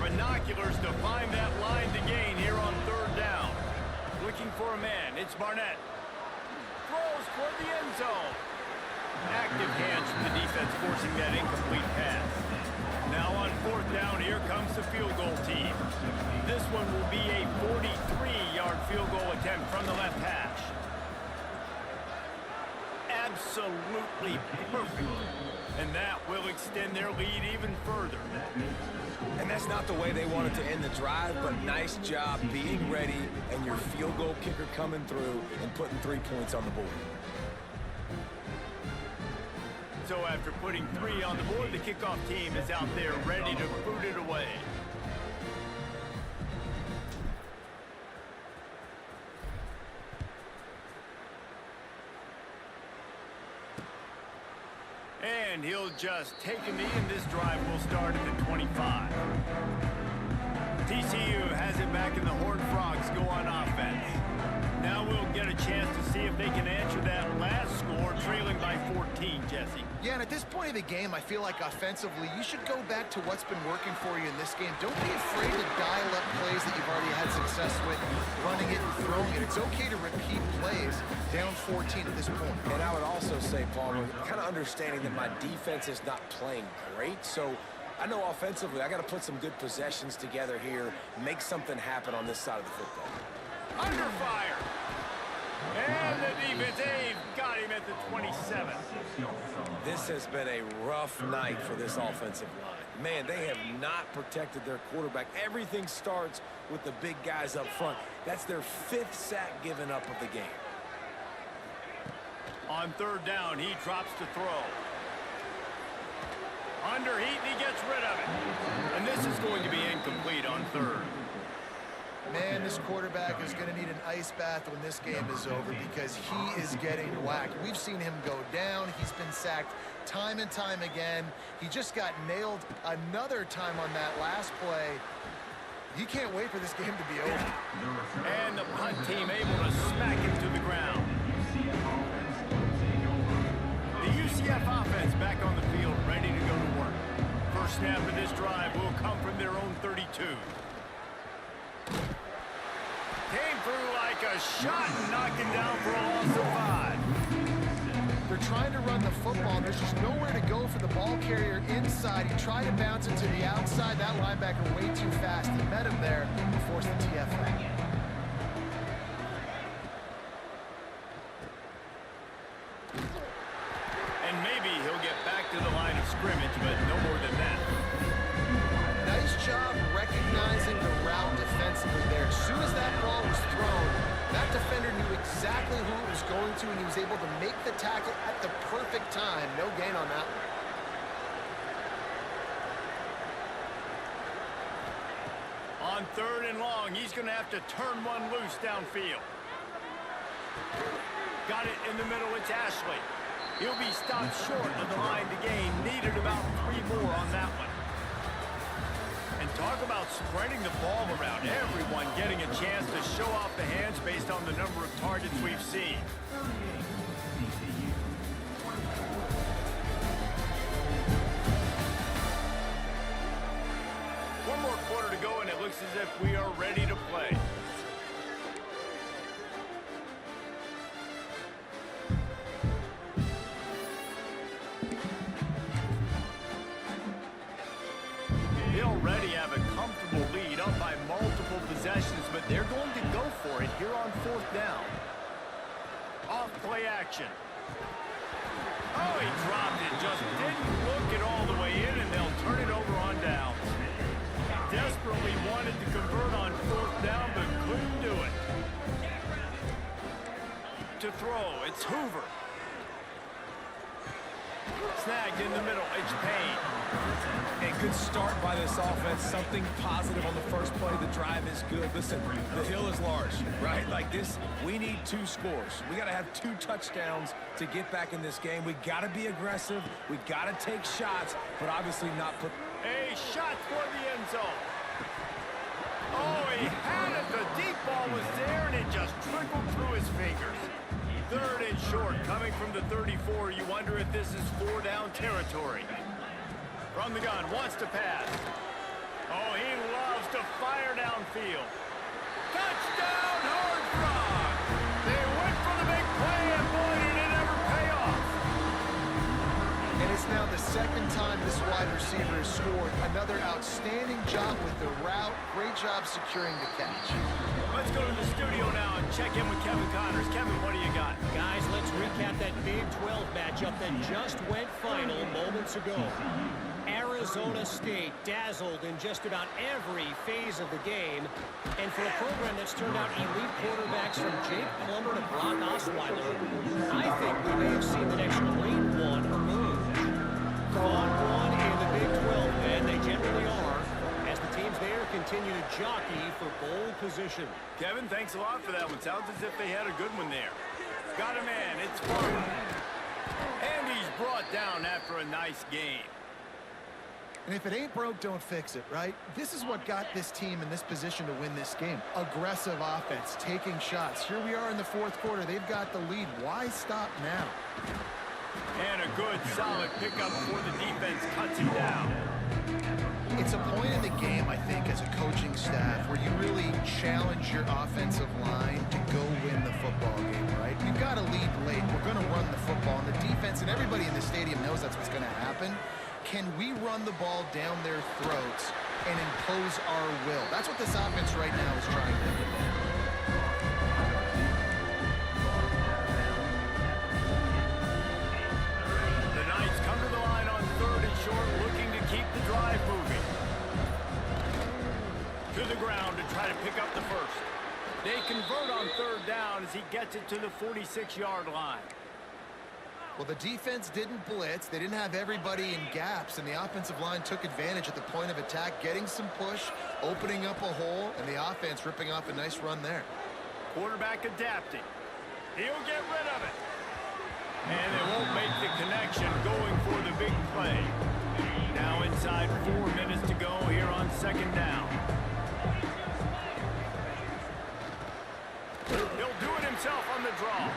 Speaker 1: Binoculars to find that line to gain here on 3rd down. Looking for a man. It's Barnett. Throws toward the end zone. Active hands from the defense forcing that incomplete pass. Now on 4th down, here comes the field goal team. This one will be a 43-yard field goal attempt from the left hash. Absolutely perfect. And that will extend their lead even further.
Speaker 2: And that's not the way they wanted to end the drive, but nice job being ready and your field goal kicker coming through and putting 3 points on the board.
Speaker 1: So after putting 3 on the board, the kickoff team is out there ready to boot it away. And he'll just take a knee, and this drive will start at the 25. TCU has it back, and the Horned Frogs go on offense. Now we'll get a chance to see if they can answer that last score, trailing by 14, Jesse.
Speaker 3: Yeah, and at this point of the game, I feel like offensively, you should go back to what's been working for you in this game. Don't be afraid to dial up plays that you've already had success with, running it and throwing it. It's okay to repeat plays down 14 at this point.
Speaker 2: And I would also say, Palmer, kind of understanding that my defense is not playing great, so I know offensively I got to put some good possessions together here, make something happen on this side of the football.
Speaker 1: Under fire. And the defense, they've got him at the 27.
Speaker 2: This has been a rough night for this offensive line. Man, they have not protected their quarterback. Everything starts with the big guys up front. That's their 5th sack given up of the game.
Speaker 1: On 3rd down, he drops to throw. Under heat, and he gets rid of it. And this is going to be incomplete on 3rd.
Speaker 3: Man, this quarterback is going to need an ice bath when this game is over because he is getting whacked. We've seen him go down. He's been sacked time and time again. He just got nailed another time on that last play. He can't wait for this game to be over.
Speaker 1: And the punt team able to smack him to the ground. The UCF offense back on the field, ready to go to work. First snap of this drive will come from their own 32. Came through like a shot and knocked him down for a loss of 5.
Speaker 3: They're trying to run the football, and there's just nowhere to go for the ball carrier inside. He tried to bounce it to the outside. That linebacker way too fast. He met him there and forced the TFL.
Speaker 1: And maybe he'll get back to the line of scrimmage, but no more than that.
Speaker 3: Nice job recognizing the route defensively there. As soon as that ball was thrown, that defender knew exactly who it was going to, and he was able to make the tackle at the perfect time. No gain on that one.
Speaker 1: On 3rd and long, he's going to have to turn one loose downfield. Got it in the middle. It's Ashley. He'll be stopped short of the line to gain. Needed about 3 more on that one. And talk about spreading the ball around. Everyone getting a chance to show off the hands based on the number of targets we've seen. One more quarter to go, and it looks as if we are ready to play. They already have a comfortable lead, up by multiple possessions, but they're going to go for it here on 4th down. Off play action. Oh, he dropped it. Just didn't look it all the way in, and they'll turn it over on downs. Desperately wanted to convert on 4th down, but couldn't do it. To throw, it's Hoover. Snagged in the middle, it's Payne.
Speaker 2: A good start by this offense. Something positive on the first play. The drive is good. Listen, the hill is large, right? Like this, we need 2 scores. We got to have 2 touchdowns to get back in this game. We got to be aggressive. We got to take shots, but obviously not put...
Speaker 1: A shot for the end zone. Oh, he had it. The deep ball was there, and it just trickled through his fingers. 3rd and short, coming from the 34. You wonder if this is 4-down territory. From the gun, wants to pass. Oh, he loves to fire downfield. Touchdown, Horned Frog! They went for the big play, and boy, did it ever pay off.
Speaker 3: And it's now the 2nd time this wide receiver has scored. Another outstanding job with the route. Great job securing the catch.
Speaker 1: Let's go to the studio now and check in with Kevin Connors. Kevin, what do you got?
Speaker 6: Guys, let's recap that Big 12 matchup that just went final moments ago. Arizona State dazzled in just about every phase of the game. And for a program that's turned out elite quarterbacks from Jake Plummer to Brock Osweiler, I think we may have seen the next great one emerge. Fun one in the Big 12, and they generally are, as the teams there continue to jockey for bowl position.
Speaker 1: Kevin, thanks a lot for that one. Sounds as if they had a good one there. Got a man, it's fun. And he's brought down after a nice game.
Speaker 3: And if it ain't broke, don't fix it, right? This is what got this team in this position to win this game. Aggressive offense, taking shots. Here we are in the 4th quarter. They've got the lead. Why stop now?
Speaker 1: And a good, solid pickup before the defense cuts him down.
Speaker 3: It's a point in the game, I think, as a coaching staff, where you really challenge your offensive line to go win the football game, right? You've got to lead late. We're going to run the football. And the defense and everybody in the stadium knows that's what's going to happen. Can we run the ball down their throats and impose our will? That's what this offense right now is trying to do.
Speaker 1: The Knights come to the line on 3rd and short, looking to keep the drive moving. To the ground to try to pick up the first. They convert on 3rd down as he gets it to the 46-yard line.
Speaker 3: Well, the defense didn't blitz. They didn't have everybody in gaps, and the offensive line took advantage at the point of attack, getting some push, opening up a hole, and the offense ripping off a nice run there.
Speaker 1: Quarterback adapting. He'll get rid of it. And they won't make the connection, going for the big play. Now inside 4 minutes to go here on 2nd down. He'll do it himself on the draw.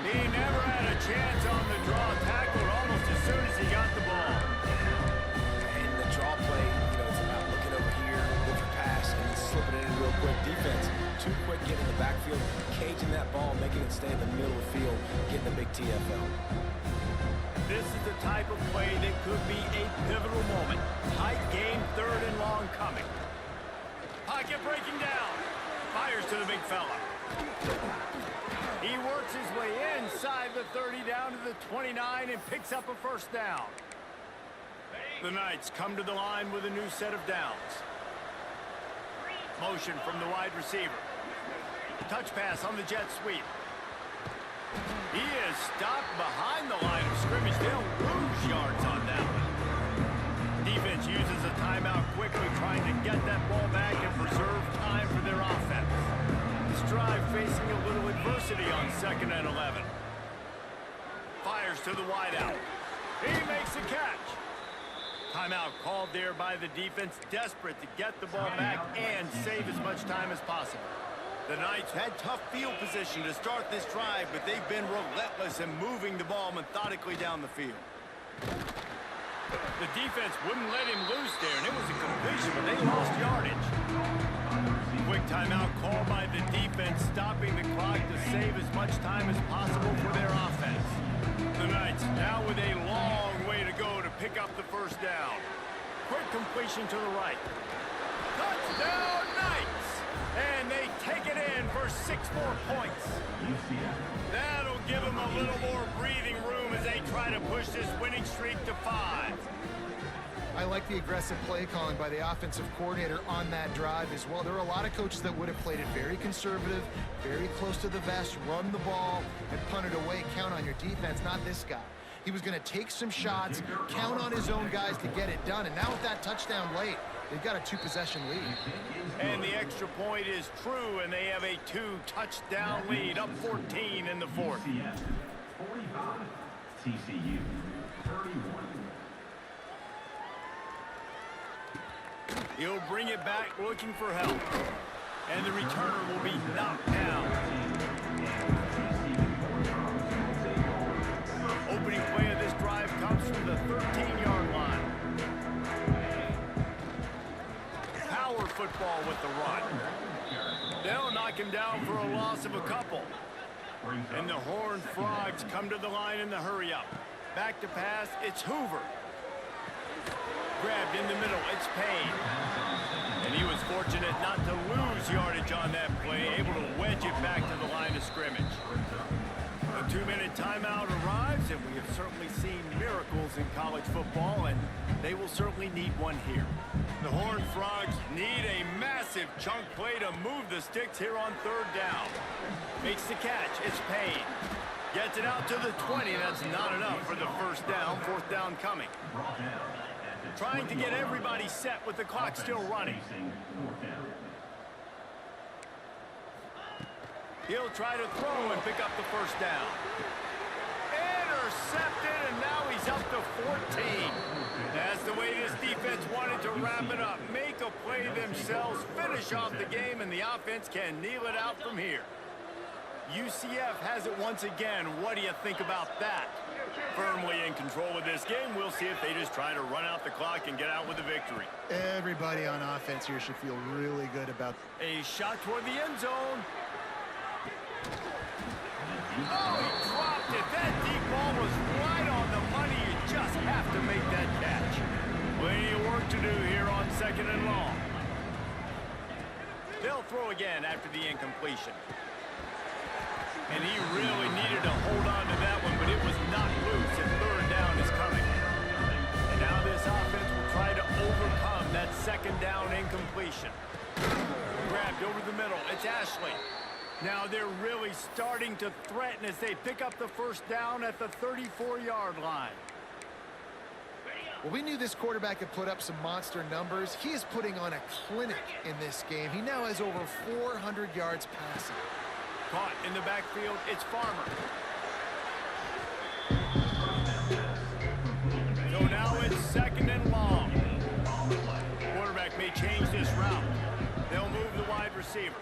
Speaker 1: He never had a chance on the draw. Tackled almost as soon as he got the ball.
Speaker 2: And the draw play, it's about looking over here, different pass, and then slipping it in real quick. Defense, too quick getting in the backfield. caging that ball, making it stay in the middle of the field, getting the big TFL.
Speaker 1: This is the type of play that could be a pivotal moment. Tight game, third and long coming. Pocket breaking down. Fires to the big fella. He works his way inside the 30 down to the 29 and picks up a first down. The Knights come to the line with a new set of downs. Motion from the wide receiver. Touch pass on the jet sweep. He is stopped behind the line of scrimmage. They'll lose yards on that one. Defense uses a timeout quickly, trying to get that ball back and preserve time for their offense. This drive facing a little adversity on 2nd and 11. Fires to the wideout. He makes a catch. Timeout called there by the defense, desperate to get the ball back and save as much time as possible. The Knights had tough field position to start this drive, but they've been relentless in moving the ball methodically down the field. The defense wouldn't let him loose there, and it was a completion, but they lost yardage. Quick timeout called by the defense, stopping the clock to save as much time as possible for their offense. The Knights now with a long way to go to pick up the first down. Quick completion to the right. Touchdown Knights! And they take it in for 6 more points. That'll give them a little more breathing room as they try to push this winning streak to 5.
Speaker 3: I like the aggressive play calling by the offensive coordinator on that drive as well. There are a lot of coaches that would have played it very conservative, very close to the vest, run the ball, and punt it away. Count on your defense, not this guy. He was going to take some shots, count on his own guys to get it done. And now with that touchdown late, they've got a 2-possession lead.
Speaker 1: And the extra point is true, and they have a 2-touchdown lead, up 14 in the 4th.
Speaker 5: UCF 45, TCU 31.
Speaker 1: He'll bring it back looking for help. And the returner will be knocked down. Opening play of this drive comes from the 13-yard line. Power football with the run. They'll knock him down for a loss of a couple. And the Horned Frogs come to the line in the hurry-up. Back to pass, it's Hoover. Grabbed in the middle, it's Payne. And he was fortunate not to lose yardage on that play, able to wedge it back to the line of scrimmage. A 2-minute timeout arrives, and we have certainly seen miracles in college football, and they will certainly need one here. The Horned Frogs need a massive chunk play to move the sticks here on 3rd down. Makes the catch, it's Payne. Gets it out to the 20, that's not enough for the first down, 4th down coming. Trying to get everybody set with the clock still running. He'll try to throw and pick up the first down. Intercepted, and now he's up to 14. That's the way this defense wanted to wrap it up. Make a play themselves, finish off the game, and the offense can kneel it out from here. UCF has it once again. What do you think about that? Firmly in control of this game. We'll see if they just try to run out the clock and get out with a victory.
Speaker 3: Everybody on offense here should feel really good about
Speaker 1: a shot toward the end zone. Oh, he dropped it. That deep ball was right on the money. You just have to make that catch. Plenty of work to do here on 2nd and long. They'll throw again after the incompletion. And he really needed to hold on to that one, but it was not loose, and 3rd down is coming. And now this offense will try to overcome that 2nd down incompletion. Grabbed over the middle, it's Ashley. Now they're really starting to threaten as they pick up the first down at the 34-yard line.
Speaker 3: Well, we knew this quarterback could put up some monster numbers. He is putting on a clinic in this game. He now has over 400 yards passing.
Speaker 1: Caught in the backfield, it's Farmer. So now it's 2nd and long. Quarterback may change this route. They'll move the wide receiver.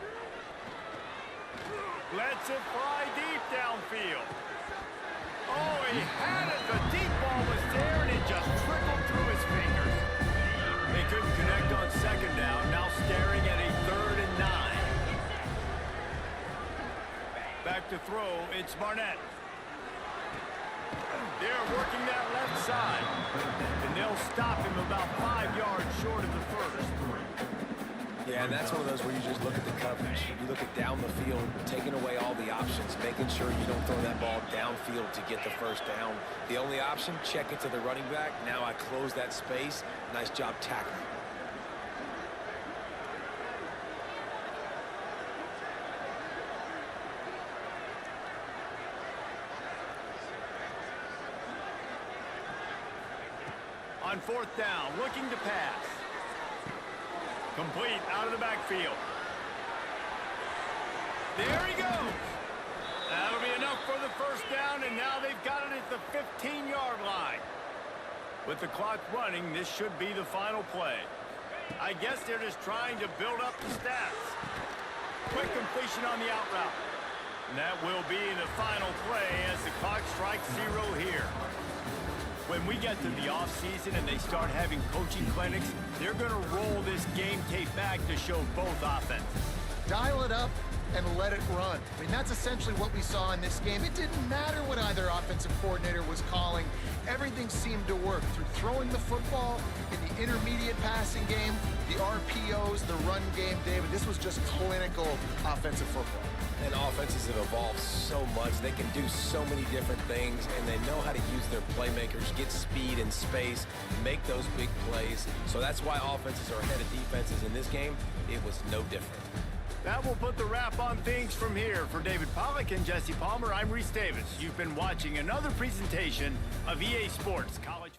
Speaker 1: Lets it fly deep downfield. Oh, he had it. The deep ball was there, and it just trickled through his fingers. They couldn't connect on 2nd down. Now staring at a 3rd and 9. Back to throw, it's Barnett. They're working that left side. And they'll stop him about 5 yards short of the first.
Speaker 2: Yeah, and that's one of those where you just look at the coverage. You look at down the field, taking away all the options, making sure you don't throw that ball downfield to get the first down. The only option, check it to the running back. Now I close that space. Nice job tackling.
Speaker 1: On fourth down, looking to pass. Complete out of the backfield. There he goes. That'll be enough for the first down, and now they've got it at the 15-yard line. With the clock running, this should be the final play. I guess they're just trying to build up the stats. Quick completion on the out route. And that will be the final play as the clock strikes 0 here. When we get to the offseason and they start having coaching clinics, they're going to roll this game tape back to show both offenses.
Speaker 3: Dial it up and let it run. I mean, that's essentially what we saw in this game. It didn't matter what either offensive coordinator was calling. Everything seemed to work through throwing the football in the intermediate passing game, the RPOs, the run game, David. This was just clinical offensive football.
Speaker 2: And offenses have evolved so much. They can do so many different things, and they know how to use their playmakers, get speed and space, make those big plays. So that's why offenses are ahead of defenses in this game. It was no different.
Speaker 1: That will put the wrap on things from here. For David Pollack and Jesse Palmer, I'm Reese Davis. You've been watching another presentation of EA Sports College.